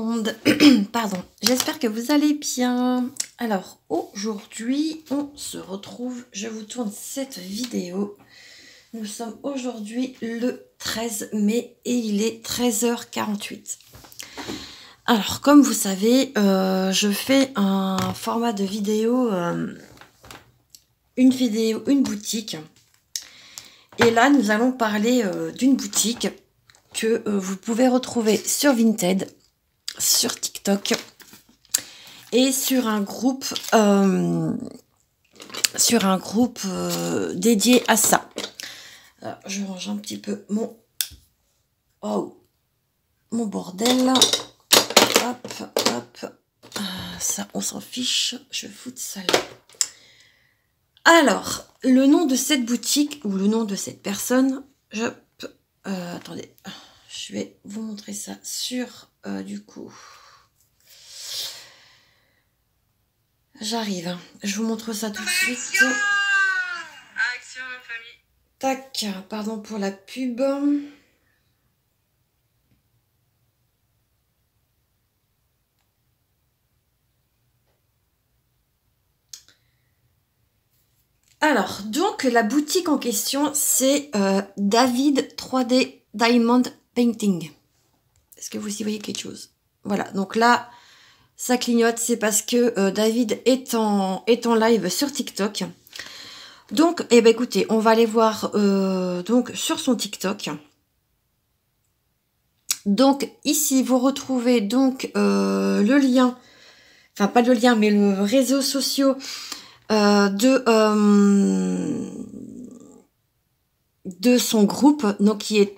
monde. Pardon, j'espère que vous allez bien. Alors, aujourd'hui, on se retrouve. Je vous tourne cette vidéo. Nous sommes aujourd'hui le 13 mai et il est 13h48. Alors, comme vous savez, je fais un format de vidéo, une boutique. Et là, nous allons parler d'une boutique que vous pouvez retrouver sur Vinted, sur TikTok et sur un groupe dédié à ça. Alors, je range un petit peu mon bordel. Hop, hop. Ça, on s'en fiche. Je fous de ça là. Alors, le nom de cette boutique ou le nom de cette personne, attendez, je vais vous montrer ça sur, du coup, j'arrive, hein. Je vous montre ça tout de suite. Action, famille. Tac, pardon pour la pub. Alors, donc la boutique en question, c'est David 3D Diamond Painting. Est-ce que vous y voyez quelque chose? Voilà, donc là, ça clignote, c'est parce que David est en live sur TikTok. Donc, eh ben, écoutez, on va aller voir donc sur son TikTok. Donc, ici, vous retrouvez donc le lien, enfin pas le lien, mais le réseau social de son groupe, donc qui est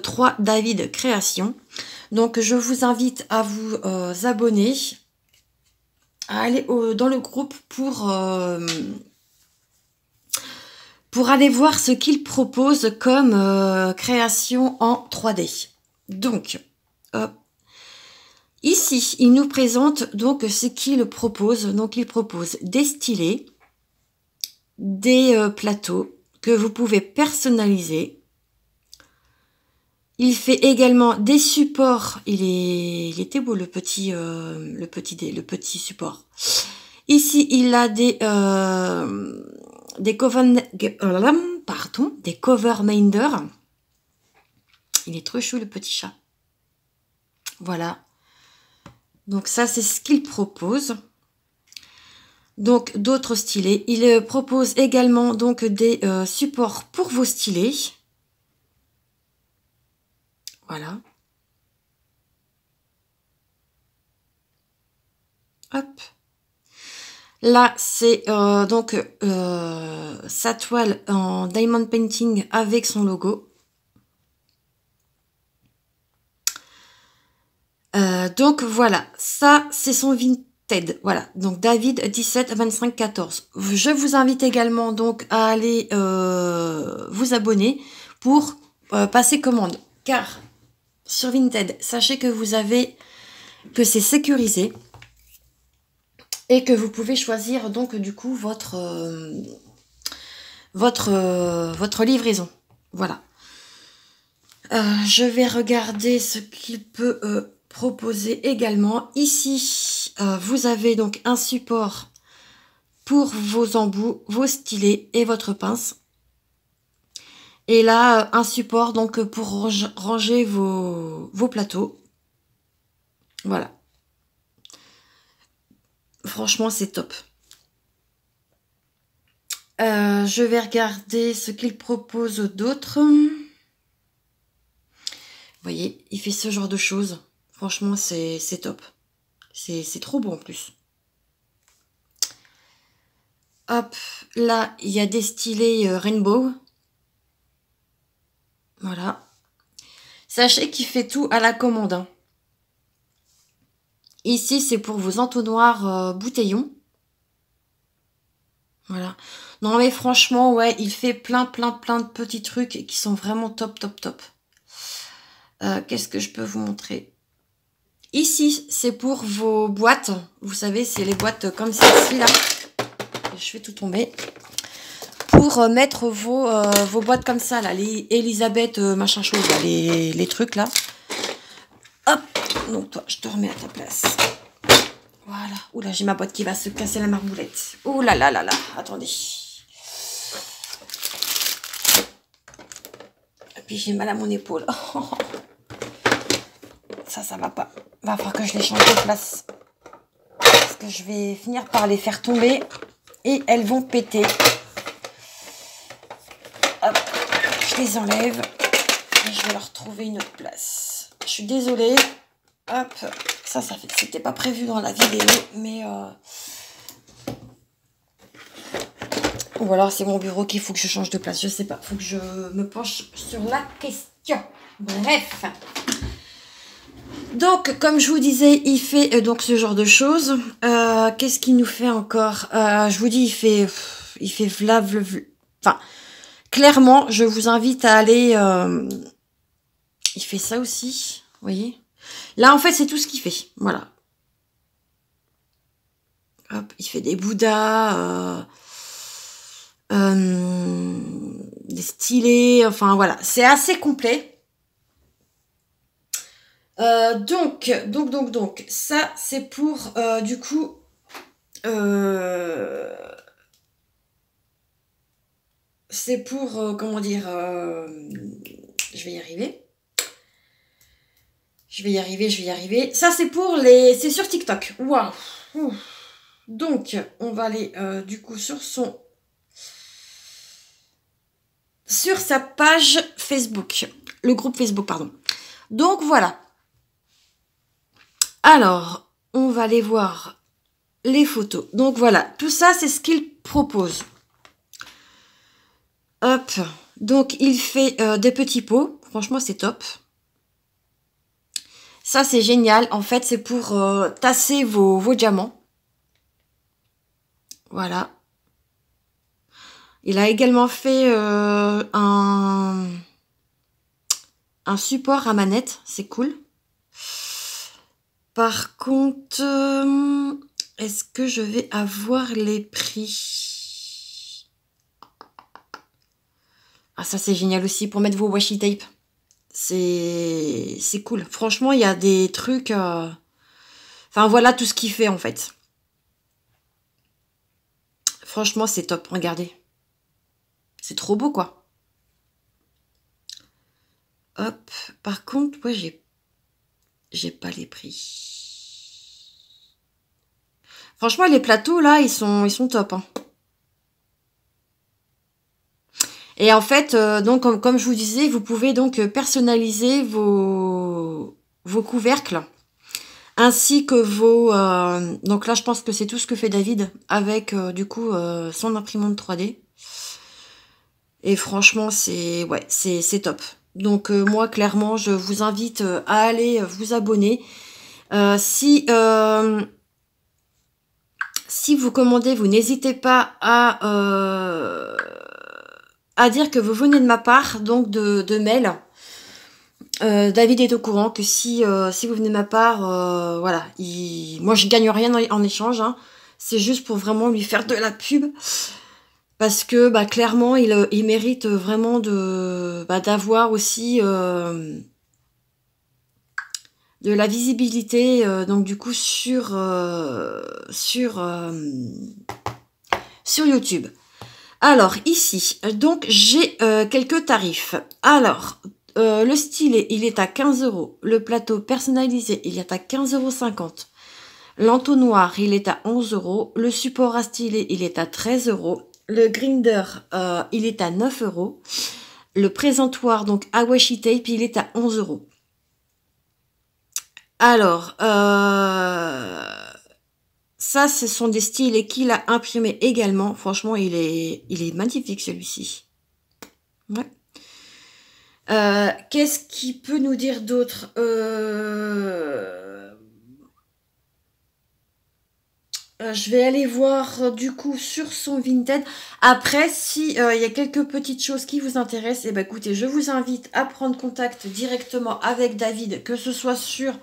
3 David Création. Donc je vous invite à vous abonner, à aller dans le groupe pour aller voir ce qu'il propose comme création en 3D. Donc ici, il nous présente donc ce qu'il propose. Donc, il propose des stylés, des plateaux que vous pouvez personnaliser. Il fait également des supports. Il était beau le petit support. Ici, il a des cover minder. Il est trop chou le petit chat. Voilà. Donc ça, c'est ce qu'il propose. Donc d'autres stylés. Il propose également donc des supports pour vos stylés. Voilà. Hop. Là, c'est donc sa toile en diamond painting avec son logo. Donc voilà, ça c'est son Vinted. Voilà, donc David 17 25 14. Je vous invite également donc à aller vous abonner pour passer commande. Car sur Vinted, sachez que que c'est sécurisé et que vous pouvez choisir donc du coup votre livraison. Voilà. Je vais regarder ce qu'il peut proposer également. Ici, vous avez donc un support pour vos embouts, vos stylés et votre pince. Et là, un support donc pour ranger vos plateaux. Voilà. Franchement, c'est top. Je vais regarder ce qu'il propose d'autre. Vous voyez, il fait ce genre de choses. Franchement, c'est top. C'est trop beau en plus. Hop, là, il y a des stylés rainbow. Voilà. Sachez qu'il fait tout à la commande. Hein. Ici, c'est pour vos entonnoirs bouteillons. Voilà. Non, mais franchement, ouais, il fait plein de petits trucs qui sont vraiment top, top, top. Qu'est-ce que je peux vous montrer? Ici, c'est pour vos boîtes. Vous savez, c'est les boîtes comme celle-ci, là. Je fais tout tomber. Pour mettre vos boîtes comme ça, là. Les Elisabeth, machin chose, là, les trucs, là. Hop, Donc toi, je te remets à ta place. Voilà. Oula, j'ai ma boîte qui va se casser la marboulette. Ouh là là là là. Attendez. Et puis j'ai mal à mon épaule. Ça va pas. Va falloir que je les change de place. Parce que je vais finir par les faire tomber. Et elles vont péter. Hop. Je les enlève. Et je vais leur trouver une autre place. Je suis désolée. Hop. Ça fait. C'était pas prévu dans la vidéo. Mais... Ou alors c'est mon bureau qu'il faut que je change de place. Je sais pas. Faut que je me penche sur la question. Bref. Donc, comme je vous disais, il fait donc ce genre de choses. Qu'est-ce qu'il nous fait encore? Je vous dis, il fait enfin, clairement, je vous invite à aller... il fait ça aussi, vous voyez. Là, en fait, c'est tout ce qu'il fait. Voilà. Hop, il fait des bouddhas, des stylés, enfin voilà. C'est assez complet. Donc, ça, c'est pour, du coup, c'est pour, comment dire, je vais y arriver. Je vais y arriver. Ça, c'est pour les, c'est sur TikTok. Waouh. Donc, on va aller, du coup, sur sa page Facebook. Le groupe Facebook, pardon. Donc, voilà. Alors, on va aller voir les photos. Donc voilà, tout ça, c'est ce qu'il propose. Hop, donc il fait des petits pots. Franchement, c'est top. Ça, c'est génial. En fait, c'est pour tasser vos diamants. Voilà. Il a également fait un support à manette. C'est cool. Par contre, est-ce que je vais avoir les prix? Ah, ça c'est génial aussi pour mettre vos washi tape. C'est cool. Franchement, il y a des trucs... Enfin, voilà tout ce qu'il fait en fait. Franchement, c'est top. Regardez. C'est trop beau, quoi. Hop. Par contre, ouais, j'ai pas les prix. Franchement, les plateaux, là, ils sont top. Hein. Et en fait, donc, comme je vous disais, vous pouvez donc personnaliser vos couvercles. Ainsi que vos... donc là, je pense que c'est tout ce que fait David avec, du coup, son imprimante 3D. Et franchement, c'est top. Donc, moi, clairement, je vous invite à aller vous abonner. Si vous commandez, vous n'hésitez pas à dire que vous venez de ma part, donc de mail. David est au courant que si vous venez de ma part, voilà, moi je gagne rien en échange, hein. C'est juste pour vraiment lui faire de la pub. Parce que bah, clairement, il mérite vraiment d'avoir aussi de la visibilité, donc du coup sur YouTube. Alors ici, donc j'ai quelques tarifs. Alors le stylet, il est à 15 €. Le plateau personnalisé, il est à 15,50 €. L'entonnoir, il est à 11 €. Le support à stylet, il est à 13 €. Le grinder, il est à 9 €. Le présentoir, donc à washi tape, il est à 11 €. Alors, ça, ce sont des stylets qu'il a imprimés également. Franchement, il est magnifique celui-ci. Ouais. Qu'est-ce qu'il peut nous dire d'autre? Je vais aller voir du coup sur son Vinted. Après, si il y a quelques petites choses qui vous intéressent, et ben écoutez, je vous invite à prendre contact directement avec David, que ce soit sur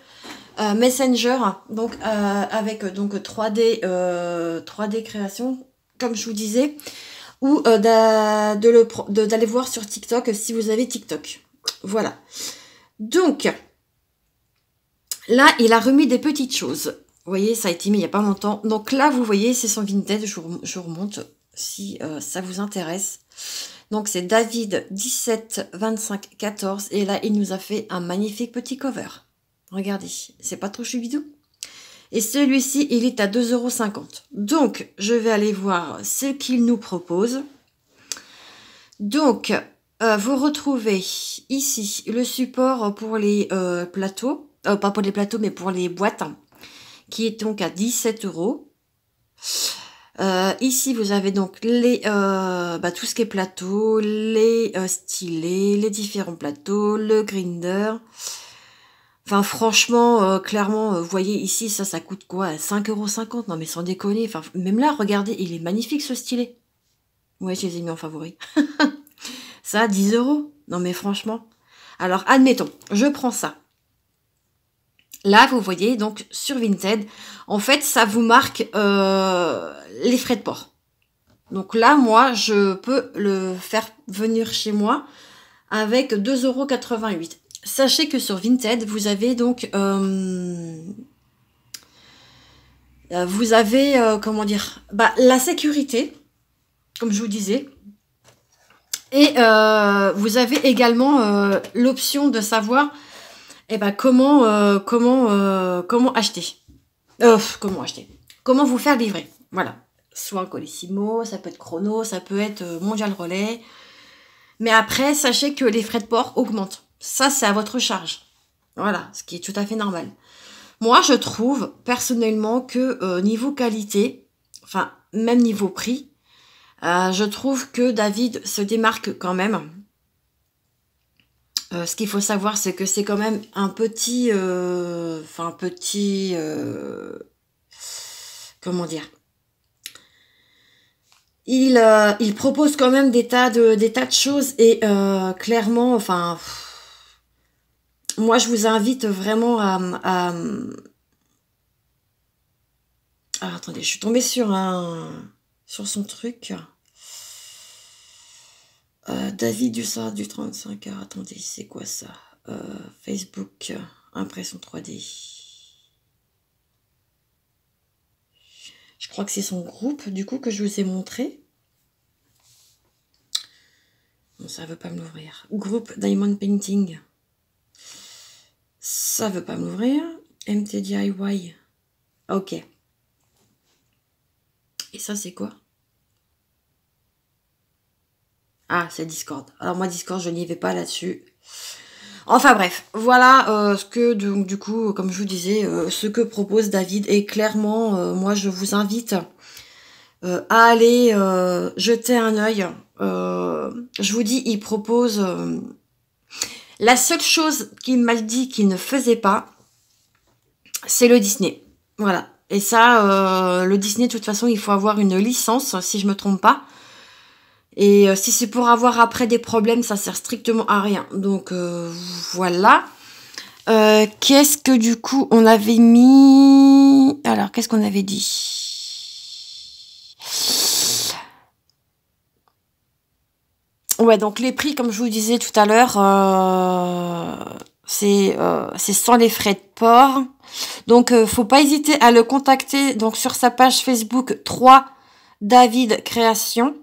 Messenger, donc avec donc 3D création, comme je vous disais, ou d'aller voir sur TikTok si vous avez TikTok. Voilà. Donc, Là, il a remis des petites choses. Vous voyez, ça a été mis il n'y a pas longtemps. Donc là, vous voyez, c'est son vintage. Je vous remonte si ça vous intéresse. Donc c'est David 17 25 14. Et là, il nous a fait un magnifique petit cover. Regardez, c'est pas trop choubidou. Et celui-ci, il est à 2,50 €. Donc, je vais aller voir ce qu'il nous propose. Donc, vous retrouvez ici le support pour les plateaux. Pas pour les plateaux, mais pour les boîtes. Qui est donc à 17 €. Ici, vous avez donc les tout ce qui est plateau, les stylés, les différents plateaux, le grinder. Enfin, franchement, clairement, vous voyez ici, ça coûte quoi? 5,50 €? Non, mais sans déconner. Enfin, même là, regardez, il est magnifique ce stylet. Ouais, je les ai mis en favori. Ça, 10 €. Non, mais franchement. Alors, admettons, je prends ça. Là, vous voyez, donc, sur Vinted, en fait, ça vous marque les frais de port. Donc là, moi, je peux le faire venir chez moi avec 2,88 €. Sachez que sur Vinted, vous avez donc... vous avez, comment dire, la sécurité, comme je vous disais. Et vous avez également l'option de savoir comment acheter. Comment acheter. Comment vous faire livrer. Voilà. Soit un Colissimo, ça peut être Chrono, ça peut être Mondial Relais. Mais après, sachez que les frais de port augmentent. Ça, c'est à votre charge. Voilà, ce qui est tout à fait normal. Moi, je trouve personnellement que niveau qualité, enfin, même niveau prix, je trouve que David se démarque quand même. Ce qu'il faut savoir, c'est que c'est quand même un petit... comment dire, il propose quand même des tas de choses et clairement, enfin... Moi, je vous invite vraiment à... Ah, attendez, je suis tombée sur son truc. David du 35 heures. Attendez, c'est quoi ça? Facebook, impression 3D. Je crois que c'est son groupe, du coup, que je vous ai montré. Bon, ça veut pas me l'ouvrir. Groupe Diamond Painting. Ça veut pas m'ouvrir. MTDIY. Ok. Et ça, c'est quoi? Ah, c'est Discord. Alors moi, Discord, je n'y vais pas là-dessus. Enfin bref, voilà ce que, donc, du coup, comme je vous disais, ce que propose David. Et clairement, moi, je vous invite à aller jeter un œil. Je vous dis, il propose... la seule chose qu'il m'a dit qu'il ne faisait pas, c'est le Disney. Voilà. Et ça, le Disney, de toute façon, il faut avoir une licence, si je me trompe pas. Et si c'est pour avoir après des problèmes, ça sert strictement à rien. Donc, voilà. Qu'est-ce que, du coup, on avait mis... Alors, qu'est-ce qu'on avait dit? Ouais, donc les prix, comme je vous disais tout à l'heure, c'est sans les frais de port. Donc, faut pas hésiter à le contacter. Donc, sur sa page Facebook 3 David Création.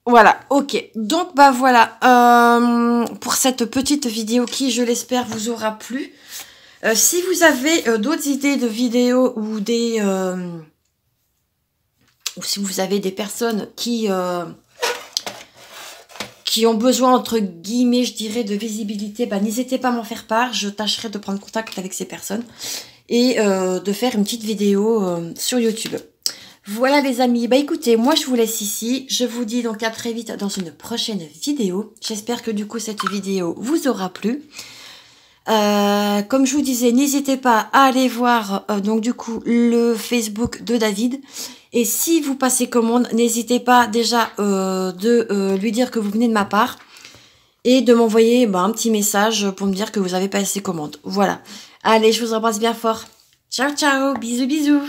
Voilà, ok. Donc, voilà. Pour cette petite vidéo qui, je l'espère, vous aura plu. Si vous avez d'autres idées de vidéos ou des... ou si vous avez des personnes qui ont besoin, entre guillemets, je dirais, de visibilité, n'hésitez pas à m'en faire part. Je tâcherai de prendre contact avec ces personnes et de faire une petite vidéo sur YouTube. Voilà les amis, écoutez, moi je vous laisse ici. Je vous dis donc à très vite dans une prochaine vidéo. J'espère que du coup cette vidéo vous aura plu. Comme je vous disais, n'hésitez pas à aller voir donc du coup le Facebook de David. Et si vous passez commande, n'hésitez pas déjà de lui dire que vous venez de ma part et de m'envoyer un petit message pour me dire que vous avez passé commande. Voilà. Allez, je vous embrasse bien fort. Ciao, ciao, bisous, bisous.